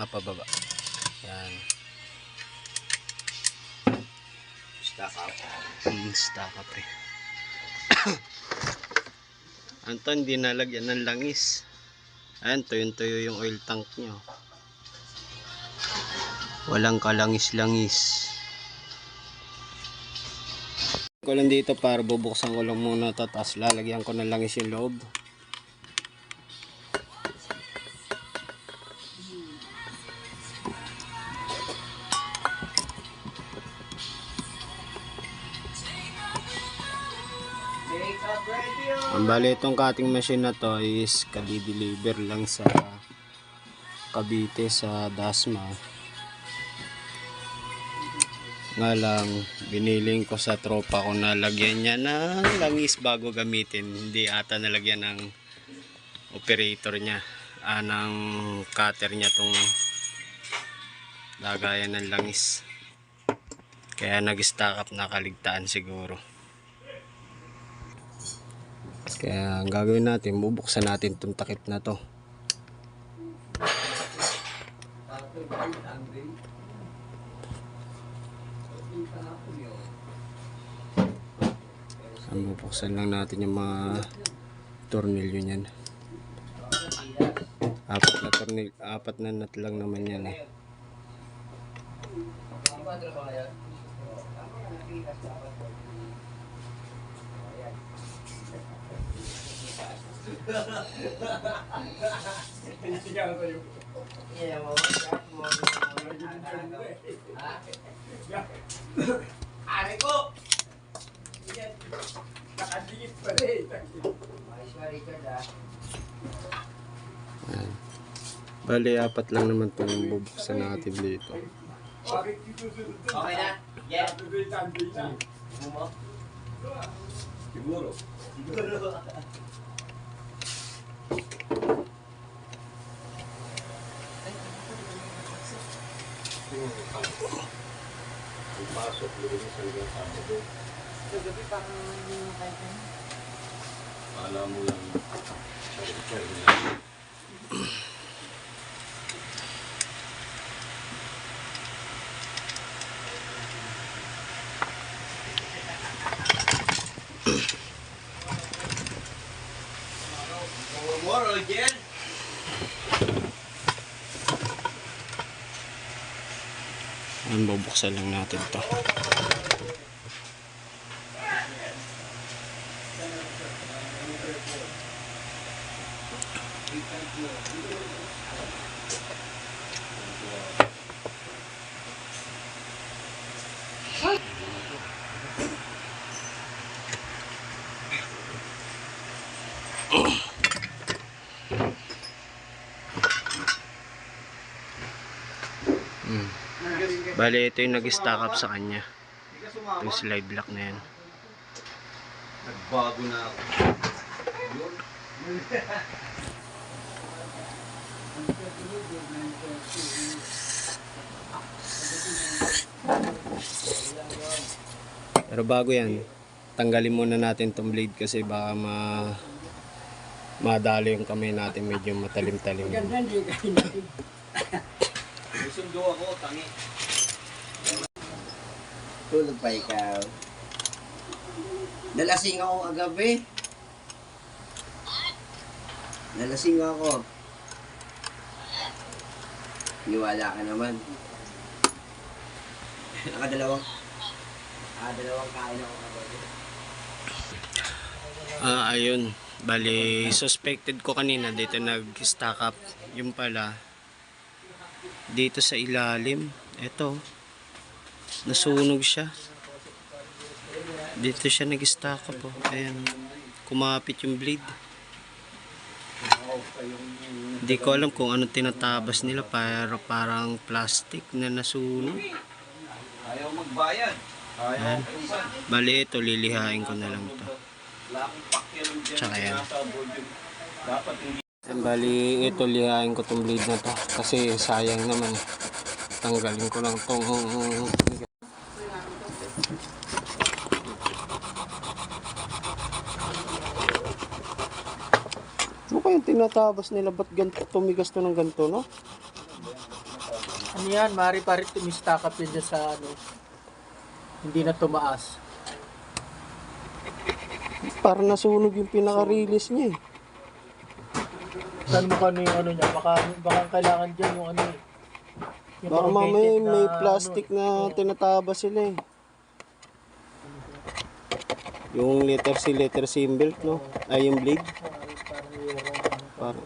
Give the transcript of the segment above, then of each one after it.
nga pababa. Yan. Stack up. Stack up eh. Anton, hindi nalagyan ng langis. Ayan, tuyong-tuyo yung oil tank nyo. Walang kalangis-langis. Ko lang dito para bubuksan ko lang muna ito, tapos lalagyan ko ng langis yung loob. Ang bali itong cutting machine na to is kadi-deliver lang sa Cavite sa Dasma. Nga lang, biniling ko sa tropa ko na lagyan niya ng langis bago gamitin. Hindi ata nalagyan ng operator niya, ng cutter niya tong lagayan ng langis. Kaya nag-stack up, nakaligtaan siguro. Kaya ang gagawin natin, bubuksan natin itong takip na to. Ang bubuksan lang natin yung mga tornilyo niyan. Apat na nut lang naman yan eh. Ari ko! Nakadikit pa rin. Ayan. Bali, apat lang naman itong bubuksan natin dito. Okay na? Yeah. Siguro. Pasok, luminis hanggang Sabado. Gabi parang hindi mo kahit na. Alam mo lang, sorry lang. More again? Ayan, bubuksan lang natin to. Bale, ito yung nag-stack up sa kanya. Yung slide block na yan. Nagbago na ako. Pero bago yan, tanggalin muna natin tong blade kasi baka madalo yung kamay natin, medyo matalim-talim. Sundo ako, tangi. Tulog pa ikaw. Nalasing ako kagabi. Nalasing ako. Niwala ka naman. Dalawang kain ako kagabi. Ayun. Bali, suspected ko kanina dito nag-stack up. Yung pala, dito sa ilalim. Ito. Nasunog siya. Dito siya nag-stack up. Oh. Ayan. Kumapit yung blade. Hindi ko alam kung ano tinatabas nila, pero parang plastic na nasunog. Ayaw magbayad. Yan. Bali ito, lilihain ko na lang to. Tsaka yan. Dapat hindi. Bali ito, lihain ko tong blade na to. Kasi sayang naman. Tanggalin ko lang tong... Ano kayong tinatabas nila? Ba't ganito, tumigas to ng ganito, no? Ano yan, mari-pari tumistakap yun dyan sa ano. Hindi na tumaas. Parang nasunog yung pinaka-release niya eh. Saan mo ano yung ano niya? Baka kailangan dyan yung ano eh. Yung Baka mamaya corrugated may na, plastic ano, na tinatabas sila eh. Yung letter C, letter symbol, no? Ay, yung blade. Parang,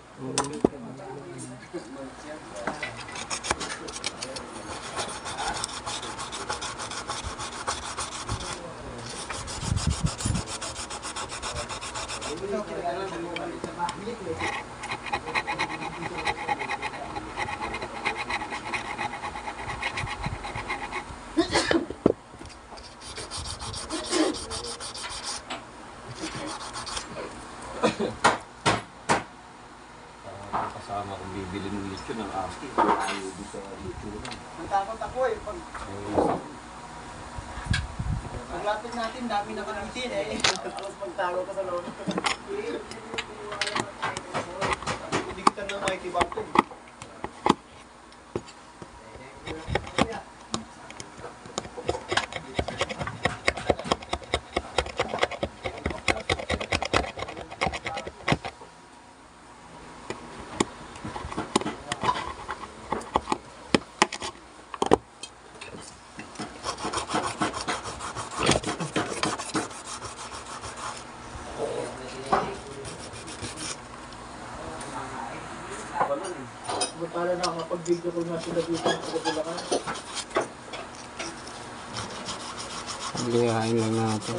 Kasama kong bibili ng lechon ng aski. Ayaw doon sa lechon. Natakot ako eh. Paglapit natin, dami na kamitin eh. Alas pagtago ka sa loob. Hindi kita na makikibatong. Para nakakapag-video ko na sila dito sa Bulacan. lihain lang natin.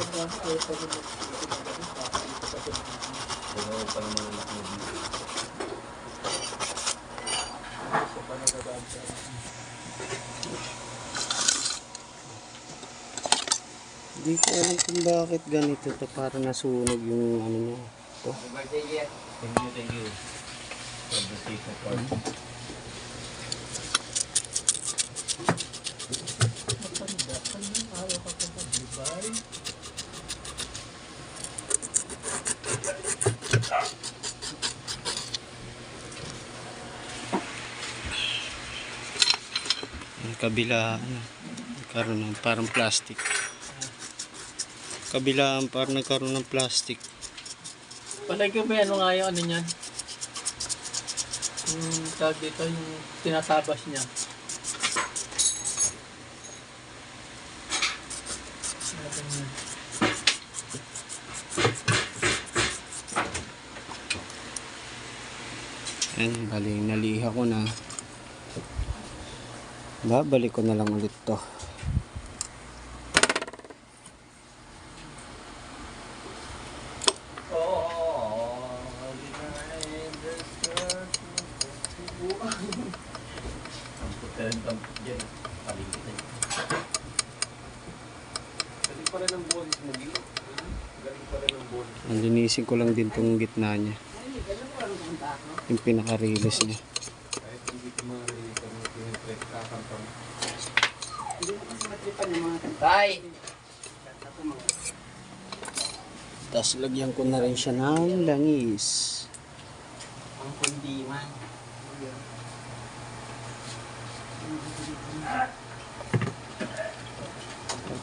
Hindi ko alam kung bakit ganito to, para nasunog yung ano niya. Ito. Thank you. For the sake of our... Yung kabila, nagkaroon ng parang plastic. Kabilaan parang nagkaroon ng plastic. Palagi ko ba ano nga yung ano niyan? Yung tawag dito, yung tinatabas niya. Natin yan. Yan, bali, naliha ko na. Babalik ko na lang ulit to. Galing pala ng boses mo, Gil. Galing pala ng boses. Linisin ko lang din tong gitna niya. Yung pinaka-release niya. Kahit hindi ko marinig ka ng pinipret kakanta mo. Tay! Tapos lagyan ko na rin siya ng langis. Ang kundiman.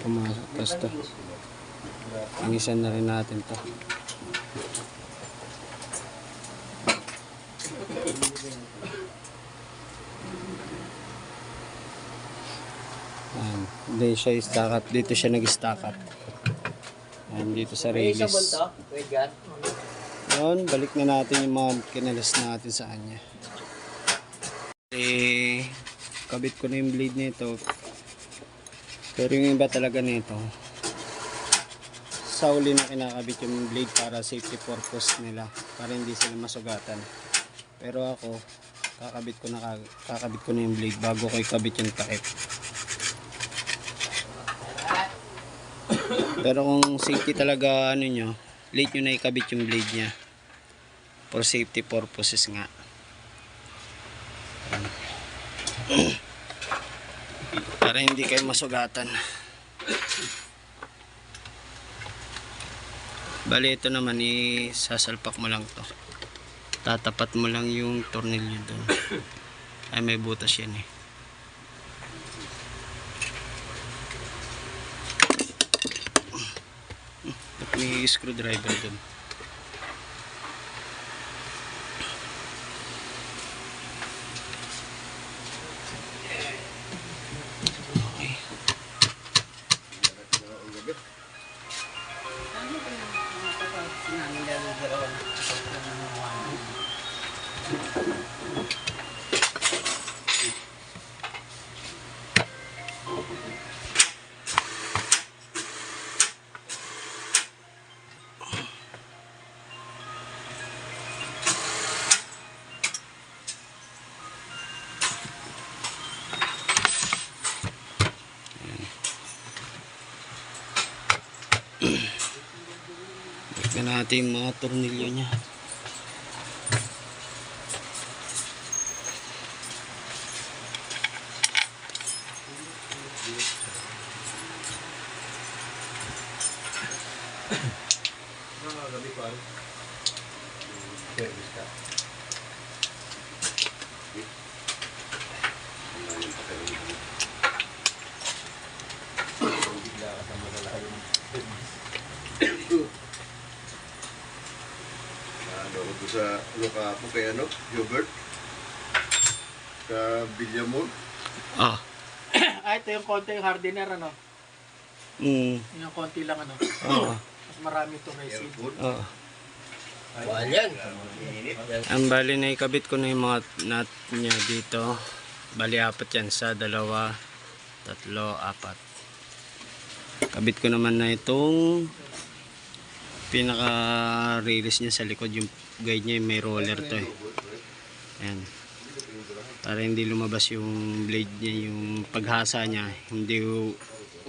Pumasok. Tapos to. Langisan na rin natin to. Hindi siya stack up. Dito siya nag-stack up. Dito sa release. Wait, God. Yun, balik na natin yung mga kinalas natin sa kanya. Kabit ko na yung blade nito. Pero yung iba talaga nito, sa uli na kinakabit yung blade para safety purpose nila. Para hindi sila masugatan. Pero ako, kakabit ko na yung blade bago ko ikabit yung takip. Pero kung safety talaga ano nyo, late nyo na ikabit yung blade nya. For safety purposes nga. Para hindi kayo masugatan. Bali ito naman sasalpak mo lang to. Tatapat mo lang yung tornilyo doon. Ay may butas yan eh. At may screwdriver doon. Buksan natin yung mga tornilyo nya. Gabi pa. Service ka. Bigla ka sa malalayo. Ano ko sa Locapo kay ano, Hubert? Ka Villamor? Ah. Ito yung konti yung hardener, ano? Yung konti lang, ano? Oo. Mas marami itong resin. Airport? Oo. Wala yan. Ang bali na ikabit ko na yung mga nut niya dito. Bali 4 yan sa 2, 3, 4. Kabit ko naman na itong pinaka release niya sa likod, yung guide niya may roller to eh. Ayan. Para hindi lumabas yung blade niya, yung paghasa niya hindi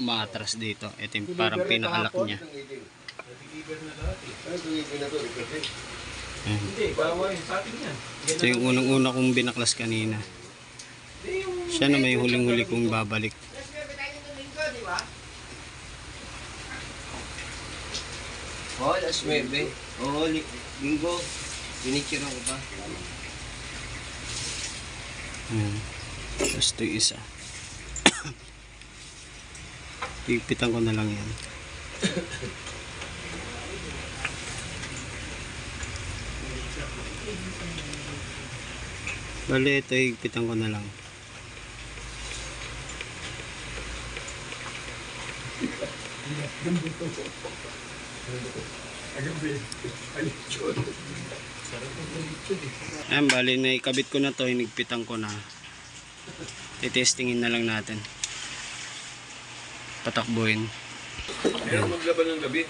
umaatras dito. Ito yung parang pinakalak niya. Ayan. Hindi, bawa yun sa atin yan. Ito yung unang-una kong binaklas kanina. Siya na may huling-huli kong babalik. Oh, alas 9. Oh, linggo. Pinicturean ko pa. Ayan. Tapos ito yung isa. Pipitan ko na lang yan. Bali ito higpitan ko na lang. Ayan, bali na ikabit ko na to, hinigpitan ko na. Titestingin na lang natin. Patakbuhin. Pero maglaban ng gabi.